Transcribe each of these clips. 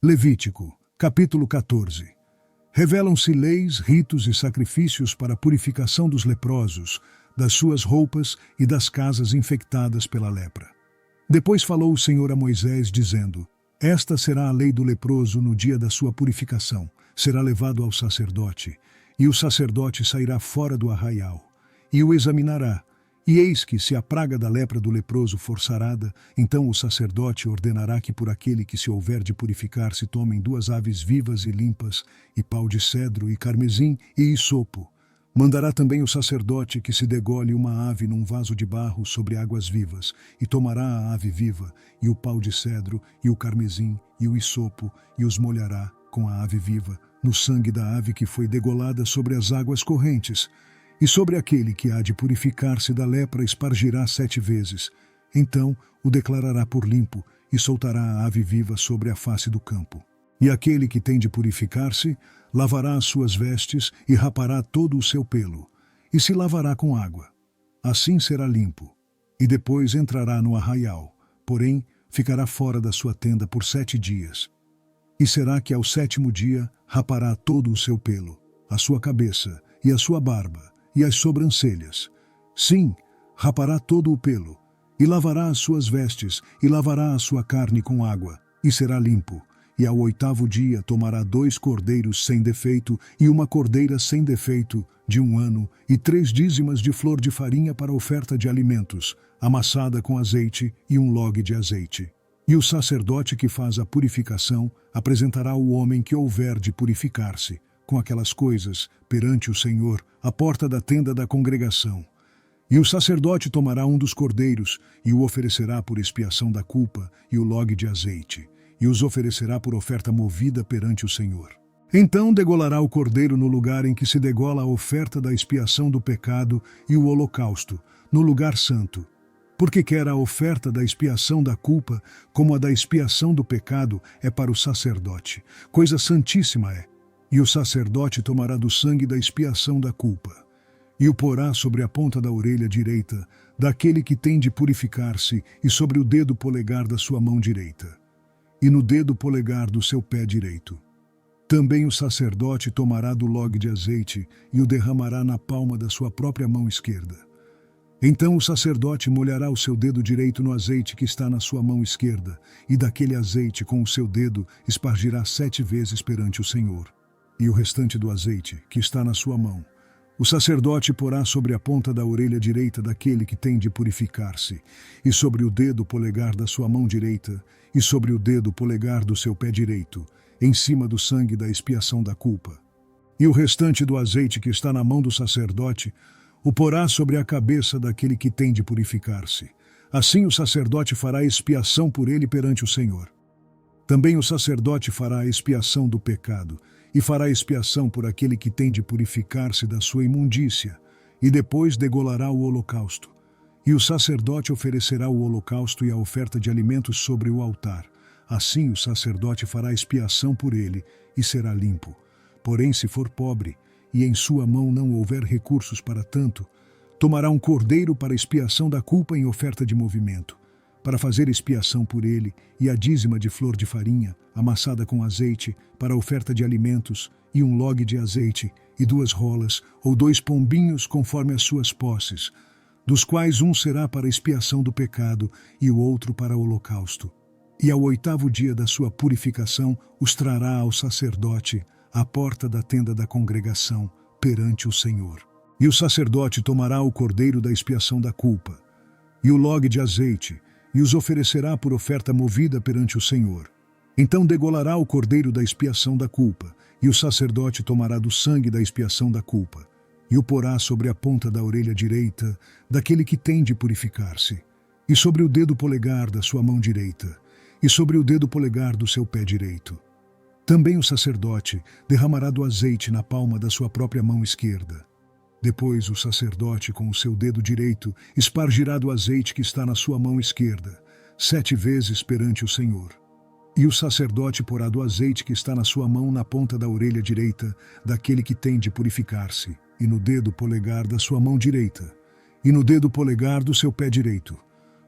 Levítico, capítulo 14. Revelam-se leis, ritos e sacrifícios para a purificação dos leprosos, das suas roupas e das casas infectadas pela lepra. Depois falou o Senhor a Moisés, dizendo: Esta será a lei do leproso no dia da sua purificação. Será levado ao sacerdote, e o sacerdote sairá fora do arraial, e o examinará. E eis que, se a praga da lepra do leproso for sarada, então o sacerdote ordenará que por aquele que se houver de purificar se tomem 2 aves vivas e limpas, e pau de cedro, e carmesim, e hisopo. Mandará também o sacerdote que se degole uma ave num vaso de barro sobre águas vivas, e tomará a ave viva, e o pau de cedro, e o carmesim, e o hisopo, e os molhará com a ave viva, no sangue da ave que foi degolada sobre as águas correntes. E sobre aquele que há de purificar-se da lepra espargirá 7 vezes. Então o declarará por limpo, e soltará a ave viva sobre a face do campo. E aquele que tem de purificar-se, lavará as suas vestes e rapará todo o seu pelo, e se lavará com água. Assim será limpo. E depois entrará no arraial, porém ficará fora da sua tenda por 7 dias. E será que ao 7º dia rapará todo o seu pelo, a sua cabeça e a sua barba, e as sobrancelhas. Sim, rapará todo o pelo, e lavará as suas vestes, e lavará a sua carne com água, e será limpo. E ao 8º dia tomará 2 cordeiros sem defeito, e uma cordeira sem defeito, de 1 ano, e 3 dízimas de flor de farinha para oferta de alimentos, amassada com azeite, e 1 log de azeite. E o sacerdote que faz a purificação apresentará o homem que houver de purificar-se, com aquelas coisas, perante o Senhor, à porta da tenda da congregação. E o sacerdote tomará um dos cordeiros, e o oferecerá por expiação da culpa, e o log de azeite, e os oferecerá por oferta movida perante o Senhor. Então degolará o cordeiro no lugar em que se degola a oferta da expiação do pecado e o holocausto, no lugar santo. Porque quer a oferta da expiação da culpa, como a da expiação do pecado, é para o sacerdote. Coisa santíssima é. E o sacerdote tomará do sangue da expiação da culpa, e o porá sobre a ponta da orelha direita, daquele que tem de purificar-se, e sobre o dedo polegar da sua mão direita, e no dedo polegar do seu pé direito. Também o sacerdote tomará do log de azeite, e o derramará na palma da sua própria mão esquerda. Então o sacerdote molhará o seu dedo direito no azeite que está na sua mão esquerda, e daquele azeite com o seu dedo espargirá 7 vezes perante o Senhor. E o restante do azeite, que está na sua mão, o sacerdote porá sobre a ponta da orelha direita daquele que tem de purificar-se, e sobre o dedo polegar da sua mão direita, e sobre o dedo polegar do seu pé direito, em cima do sangue da expiação da culpa. E o restante do azeite que está na mão do sacerdote, o porá sobre a cabeça daquele que tem de purificar-se. Assim o sacerdote fará expiação por ele perante o Senhor. Também o sacerdote fará a expiação do pecado, e fará expiação por aquele que tem de purificar-se da sua imundícia, e depois degolará o holocausto. E o sacerdote oferecerá o holocausto e a oferta de alimentos sobre o altar. Assim o sacerdote fará expiação por ele, e será limpo. Porém, se for pobre, e em sua mão não houver recursos para tanto, tomará um cordeiro para expiação da culpa em oferta de movimento, para fazer expiação por ele, e a dízima de flor de farinha, amassada com azeite, para oferta de alimentos, e 1 log de azeite, e 2 rolas, ou 2 pombinhos conforme as suas posses, dos quais um será para expiação do pecado, e o outro para holocausto. E ao 8º dia da sua purificação, os trará ao sacerdote, à porta da tenda da congregação, perante o Senhor. E o sacerdote tomará o cordeiro da expiação da culpa, e o log de azeite, e os oferecerá por oferta movida perante o Senhor. Então degolará o cordeiro da expiação da culpa, e o sacerdote tomará do sangue da expiação da culpa, e o porá sobre a ponta da orelha direita daquele que tem de purificar-se, e sobre o dedo polegar da sua mão direita, e sobre o dedo polegar do seu pé direito. Também o sacerdote derramará do azeite na palma da sua própria mão esquerda. Depois o sacerdote, com o seu dedo direito, espargirá do azeite que está na sua mão esquerda, 7 vezes perante o Senhor. E o sacerdote porá do azeite que está na sua mão na ponta da orelha direita daquele que tem de purificar-se, e no dedo polegar da sua mão direita, e no dedo polegar do seu pé direito,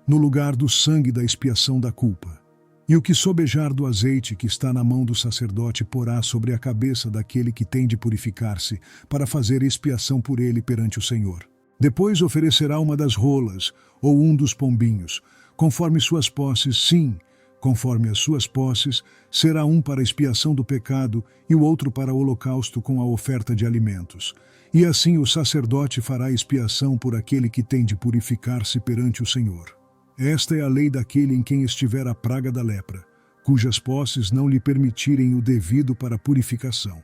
no lugar do sangue da expiação da culpa. E o que sobejar do azeite que está na mão do sacerdote porá sobre a cabeça daquele que tem de purificar-se, para fazer expiação por ele perante o Senhor. Depois oferecerá uma das rolas, ou um dos pombinhos, conforme suas posses, sim, conforme as suas posses, será um para expiação do pecado e o outro para o holocausto com a oferta de alimentos. E assim o sacerdote fará expiação por aquele que tem de purificar-se perante o Senhor. Esta é a lei daquele em quem estiver a praga da lepra, cujas posses não lhe permitirem o devido para a purificação.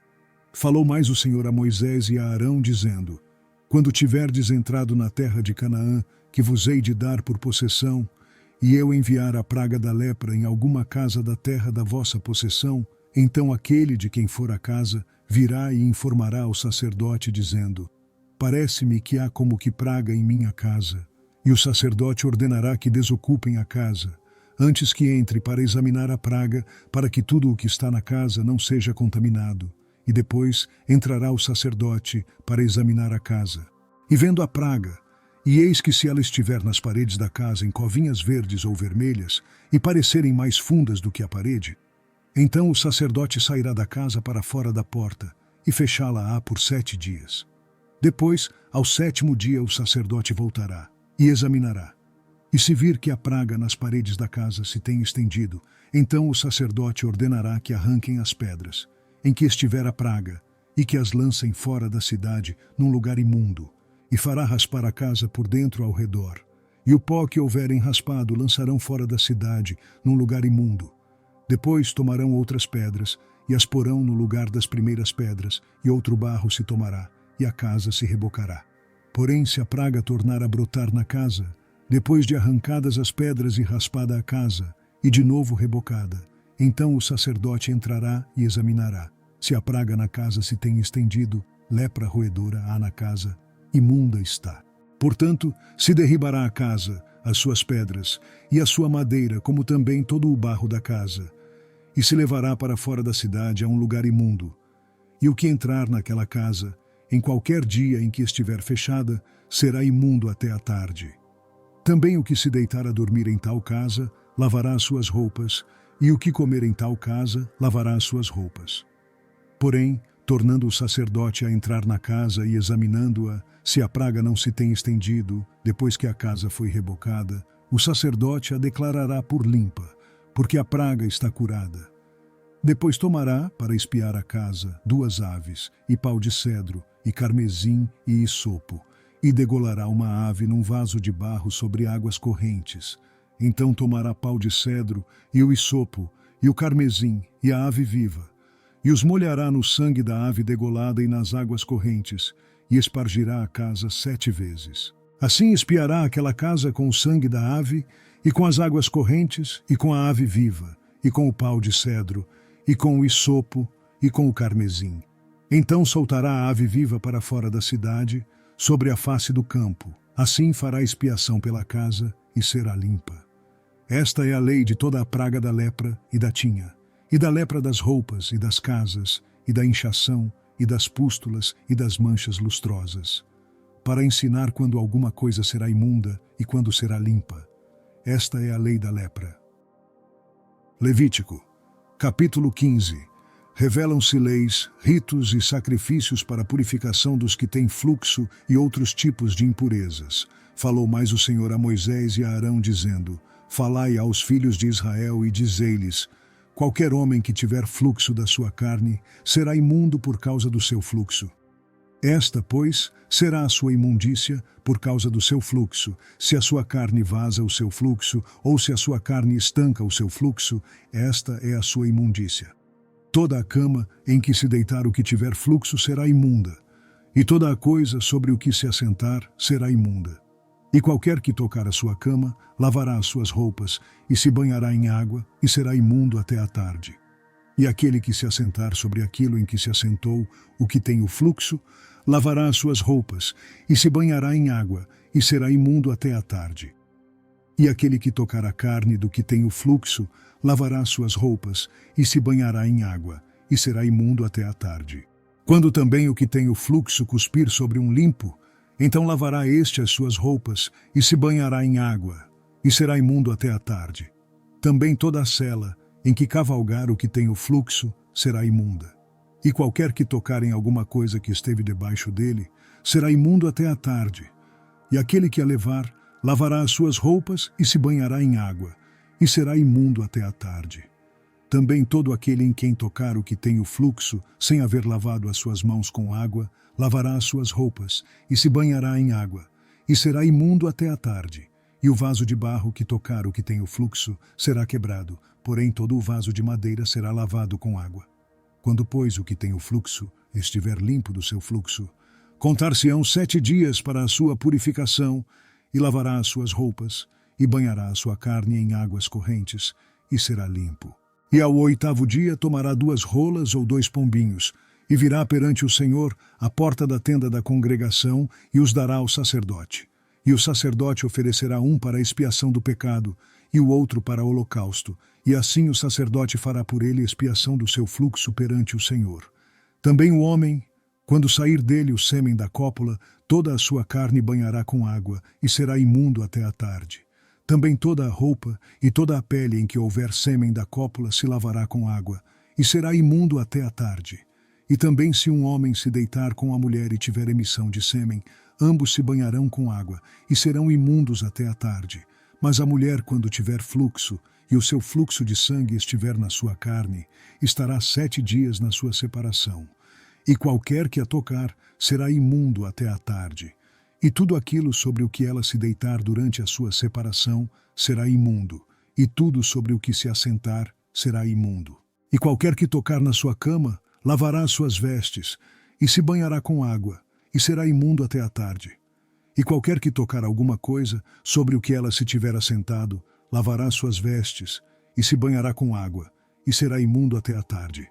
Falou mais o Senhor a Moisés e a Arão, dizendo: Quando tiverdes entrado na terra de Canaã, que vos hei de dar por possessão, e eu enviar a praga da lepra em alguma casa da terra da vossa possessão, então aquele de quem for a casa virá e informará ao sacerdote, dizendo: Parece-me que há como que praga em minha casa. E o sacerdote ordenará que desocupem a casa, antes que entre para examinar a praga, para que tudo o que está na casa não seja contaminado. E depois entrará o sacerdote para examinar a casa. E vendo a praga, e eis que se ela estiver nas paredes da casa em covinhas verdes ou vermelhas, e parecerem mais fundas do que a parede, então o sacerdote sairá da casa para fora da porta, e fechá-la-á por 7 dias. Depois, ao 7º dia, o sacerdote voltará e examinará. E se vir que a praga nas paredes da casa se tem estendido, então o sacerdote ordenará que arranquem as pedras, em que estiver a praga, e que as lancem fora da cidade, num lugar imundo, e fará raspar a casa por dentro ao redor. E o pó que houverem raspado lançarão fora da cidade, num lugar imundo. Depois tomarão outras pedras, e as porão no lugar das primeiras pedras, e outro barro se tomará, e a casa se rebocará. Porém, se a praga tornar a brotar na casa, depois de arrancadas as pedras e raspada a casa, e de novo rebocada, então o sacerdote entrará e examinará. Se a praga na casa se tem estendido, lepra roedora há na casa, imunda está. Portanto, se derribará a casa, as suas pedras, e a sua madeira, como também todo o barro da casa, e se levará para fora da cidade a um lugar imundo. E o que entrar naquela casa, em qualquer dia em que estiver fechada, será imundo até a tarde. Também o que se deitar a dormir em tal casa, lavará as suas roupas, e o que comer em tal casa, lavará as suas roupas. Porém, tornando o sacerdote a entrar na casa e examinando-a, se a praga não se tem estendido, depois que a casa foi rebocada, o sacerdote a declarará por limpa, porque a praga está curada. Depois tomará, para espiar a casa, 2 aves, e pau de cedro, e carmesim e isopo, e degolará uma ave num vaso de barro sobre águas correntes. Então tomará pau de cedro, e o isopo, e o carmesim, e a ave viva, e os molhará no sangue da ave degolada e nas águas correntes, e espargirá a casa 7 vezes. Assim espiará aquela casa com o sangue da ave, e com as águas correntes, e com a ave viva, e com o pau de cedro, e com o isopo, e com o carmesim. Então soltará a ave viva para fora da cidade, sobre a face do campo. Assim fará expiação pela casa, e será limpa. Esta é a lei de toda a praga da lepra e da tinha, e da lepra das roupas e das casas, e da inchação, e das pústulas e das manchas lustrosas, para ensinar quando alguma coisa será imunda e quando será limpa. Esta é a lei da lepra. Levítico, capítulo 15. Revelam-se leis, ritos e sacrifícios para a purificação dos que têm fluxo e outros tipos de impurezas. Falou mais o Senhor a Moisés e a Arão, dizendo: Falai aos filhos de Israel e dizei-lhes: Qualquer homem que tiver fluxo da sua carne será imundo por causa do seu fluxo. Esta, pois, será a sua imundícia por causa do seu fluxo. Se a sua carne vaza o seu fluxo, ou se a sua carne estanca o seu fluxo, esta é a sua imundícia. Toda a cama em que se deitar o que tiver fluxo será imunda, e toda a coisa sobre o que se assentar será imunda. E qualquer que tocar a sua cama, lavará as suas roupas, e se banhará em água, e será imundo até a tarde. E aquele que se assentar sobre aquilo em que se assentou, o que tem o fluxo, lavará as suas roupas, e se banhará em água, e será imundo até a tarde. E aquele que tocar a carne do que tem o fluxo, lavará as suas roupas, e se banhará em água, e será imundo até a tarde. Quando também o que tem o fluxo cuspir sobre um limpo, então lavará este as suas roupas, e se banhará em água, e será imundo até a tarde. Também toda a sela em que cavalgar o que tem o fluxo será imunda. E qualquer que tocar em alguma coisa que esteve debaixo dele será imundo até a tarde. E aquele que a levar lavará as suas roupas e se banhará em água, e será imundo até a tarde. Também todo aquele em quem tocar o que tem o fluxo, sem haver lavado as suas mãos com água, lavará as suas roupas e se banhará em água, e será imundo até a tarde. E o vaso de barro que tocar o que tem o fluxo será quebrado, porém todo o vaso de madeira será lavado com água. Quando, pois, o que tem o fluxo estiver limpo do seu fluxo, contar-se-ão 7 dias para a sua purificação, e lavará as suas roupas, e banhará a sua carne em águas correntes, e será limpo. E ao 8º dia tomará 2 rolas ou 2 pombinhos, e virá perante o Senhor à porta da tenda da congregação, e os dará ao sacerdote. E o sacerdote oferecerá um para a expiação do pecado, e o outro para o holocausto, e assim o sacerdote fará por ele expiação do seu fluxo perante o Senhor. Também o homem, quando sair dele o sêmen da cópula, toda a sua carne banhará com água, e será imundo até a tarde. Também toda a roupa e toda a pele em que houver sêmen da cópula se lavará com água, e será imundo até a tarde. E também se um homem se deitar com a mulher e tiver emissão de sêmen, ambos se banharão com água, e serão imundos até a tarde. Mas a mulher, quando tiver fluxo, e o seu fluxo de sangue estiver na sua carne, estará 7 dias na sua separação. E qualquer que a tocar será imundo até a tarde. E tudo aquilo sobre o que ela se deitar durante a sua separação será imundo, e tudo sobre o que se assentar será imundo. E qualquer que tocar na sua cama lavará as suas vestes, e se banhará com água, e será imundo até a tarde. E qualquer que tocar alguma coisa sobre o que ela se tiver assentado, lavará suas vestes, e se banhará com água, e será imundo até a tarde.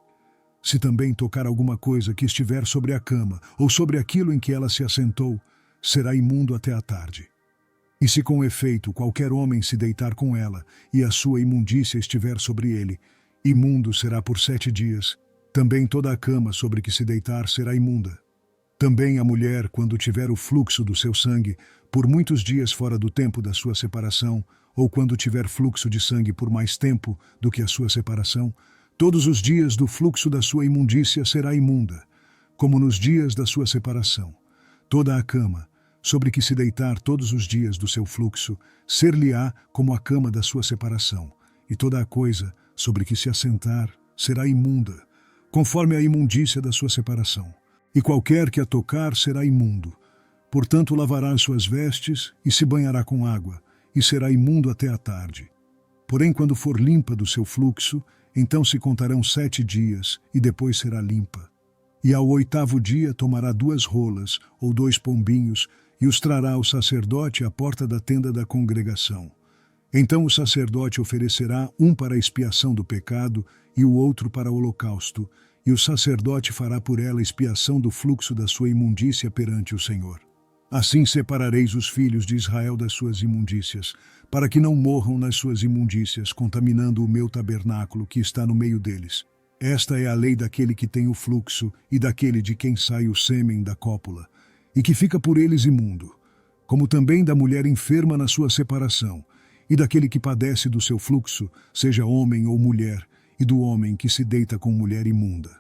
Se também tocar alguma coisa que estiver sobre a cama, ou sobre aquilo em que ela se assentou, será imundo até a tarde. E se com efeito qualquer homem se deitar com ela, e a sua imundícia estiver sobre ele, imundo será por 7 dias. Também toda a cama sobre que se deitar será imunda. Também a mulher, quando tiver o fluxo do seu sangue, por muitos dias fora do tempo da sua separação, ou quando tiver fluxo de sangue por mais tempo do que a sua separação, todos os dias do fluxo da sua imundícia será imunda, como nos dias da sua separação. Toda a cama, sobre que se deitar todos os dias do seu fluxo, ser-lhe-á como a cama da sua separação, e toda a coisa, sobre que se assentar, será imunda, conforme a imundícia da sua separação. E qualquer que a tocar será imundo. Portanto, lavará as suas vestes e se banhará com água, e será imundo até a tarde. Porém, quando for limpa do seu fluxo, então se contarão 7 dias, e depois será limpa. E ao 8º dia tomará 2 rolas, ou 2 pombinhos, e os trará ao sacerdote à porta da tenda da congregação. Então o sacerdote oferecerá um para a expiação do pecado, e o outro para o holocausto, e o sacerdote fará por ela expiação do fluxo da sua imundícia perante o Senhor. Assim separareis os filhos de Israel das suas imundícias, para que não morram nas suas imundícias, contaminando o meu tabernáculo que está no meio deles. Esta é a lei daquele que tem o fluxo e daquele de quem sai o sêmen da cópula, e que fica por eles imundo, como também da mulher enferma na sua separação, e daquele que padece do seu fluxo, seja homem ou mulher, e do homem que se deita com mulher imunda.